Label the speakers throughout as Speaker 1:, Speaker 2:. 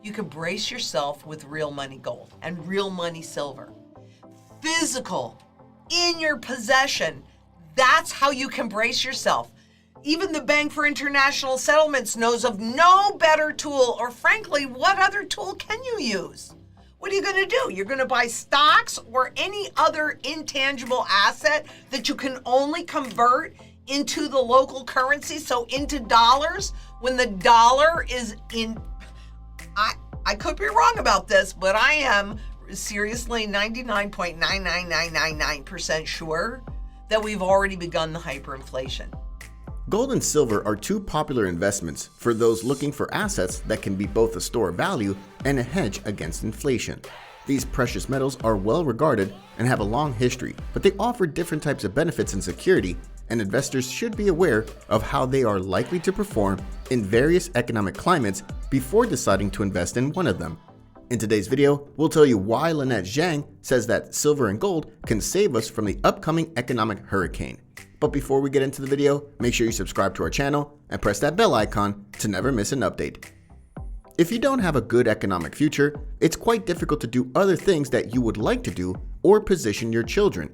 Speaker 1: you can brace yourself with real money gold and real money silver. Physical, in your possession. That's how you can brace yourself. Even the Bank for International Settlements knows of no better tool, or frankly, what other tool can you use? What are you going to do? You're going to buy stocks or any other intangible asset that you can only convert into the local currency, so into dollars, when the dollar is in, I could be wrong about this, but I am seriously 99.99999% sure that we've already begun the hyperinflation.
Speaker 2: Gold and silver are two popular investments for those looking for assets that can be both a store of value and a hedge against inflation. These precious metals are well regarded and have a long history, but they offer different types of benefits and security, and investors should be aware of how they are likely to perform in various economic climates before deciding to invest in one of them. In today's video, we'll tell you why Lynette Zang says that silver and gold can save us from the upcoming economic hurricane. But before we get into the video, make sure you subscribe to our channel and press that bell icon to never miss an update. If you don't have a good economic future, it's quite difficult to do other things that you would like to do or position your children.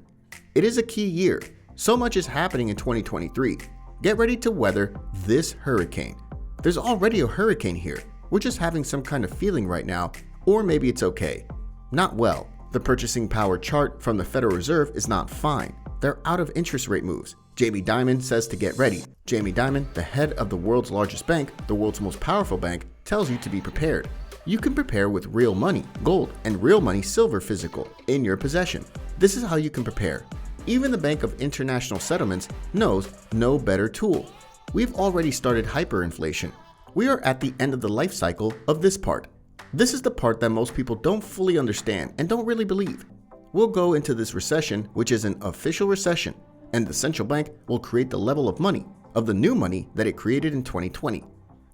Speaker 2: It is a key year. So much is happening in 2023. Get ready to weather this hurricane. There's already a hurricane here. We're just having some kind of feeling right now, or maybe it's okay. Not well. The purchasing power chart from the Federal Reserve is not fine. They're out of interest rate moves. Jamie Dimon says to get ready. Jamie Dimon, the head of the world's largest bank, the world's most powerful bank, tells you to be prepared. You can prepare with real money, gold, and real money silver physical in your possession. This is how you can prepare. Even the Bank of International Settlements knows no better tool. We've already started hyperinflation. We are at the end of the life cycle of this part. This is the part that most people don't fully understand and don't really believe. We'll go into this recession, which is an official recession, and the central bank will create the level of money, of the new money that it created in 2020.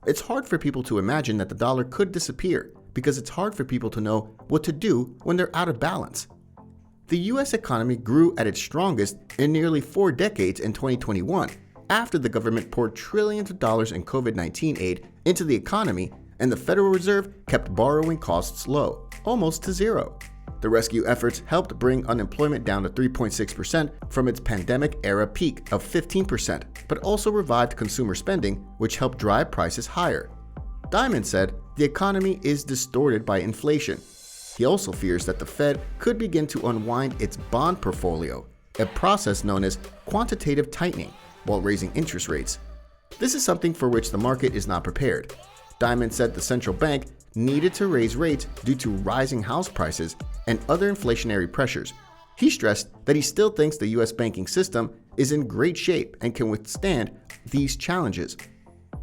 Speaker 2: It's hard for people to imagine that the dollar could disappear because it's hard for people to know what to do when they're out of balance. The US economy grew at its strongest in nearly 4 decades in 2021 after the government poured trillions of dollars in COVID-19 aid into the economy and the Federal Reserve kept borrowing costs low, almost to zero. The rescue efforts helped bring unemployment down to 3.6% from its pandemic-era peak of 15%, but also revived consumer spending, which helped drive prices higher. Dimon said the economy is distorted by inflation. He also fears that the Fed could begin to unwind its bond portfolio, a process known as quantitative tightening, while raising interest rates. This is something for which the market is not prepared. Dimon said the central bank needed to raise rates due to rising house prices and other inflationary pressures. He stressed that he still thinks the US banking system is in great shape and can withstand these challenges.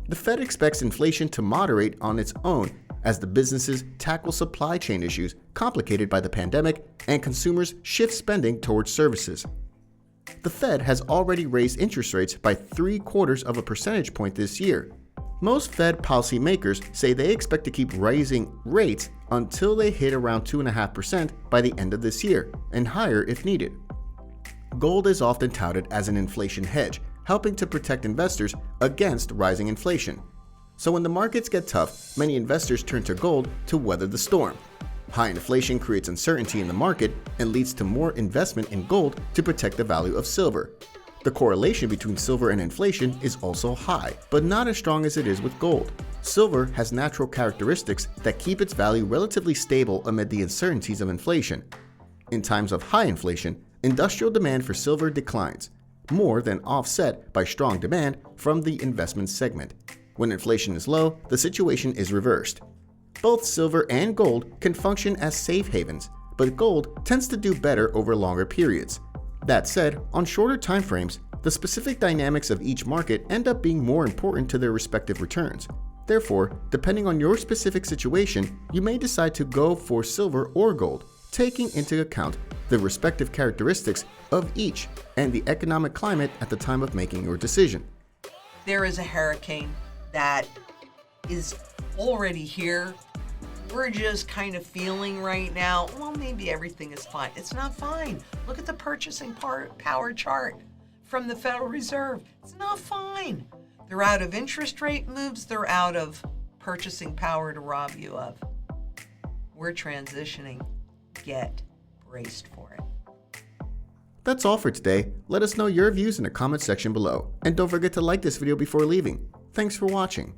Speaker 2: The Fed expects inflation to moderate on its own as the businesses tackle supply chain issues complicated by the pandemic and consumers shift spending towards services. The Fed has already raised interest rates by 0.75 of a percentage point this year. Most Fed policymakers say they expect to keep raising rates until they hit around 2.5% by the end of this year, and higher if needed. Gold is often touted as an inflation hedge, helping to protect investors against rising inflation. So when the markets get tough, many investors turn to gold to weather the storm. High inflation creates uncertainty in the market and leads to more investment in gold to protect the value of silver. The correlation between silver and inflation is also high, but not as strong as it is with gold. Silver has natural characteristics that keep its value relatively stable amid the uncertainties of inflation. In times of high inflation, industrial demand for silver declines, more than offset by strong demand from the investment segment. When inflation is low, the situation is reversed. Both silver and gold can function as safe havens, but gold tends to do better over longer periods. That said, on shorter time frames, the specific dynamics of each market end up being more important to their respective returns. Therefore, depending on your specific situation, you may decide to go for silver or gold, taking into account the respective characteristics of each and the economic climate at the time of making your decision.
Speaker 1: There is a hurricane that is already here. We're just kind of feeling right now, well, maybe everything is fine. It's not fine. Look at the purchasing power chart from the Federal Reserve. It's not fine. They're out of interest rate moves. They're out of purchasing power to rob you of. We're transitioning. Get braced for it.
Speaker 2: That's all for today. Let us know your views in the comment section below. And don't forget to like this video before leaving. Thanks for watching.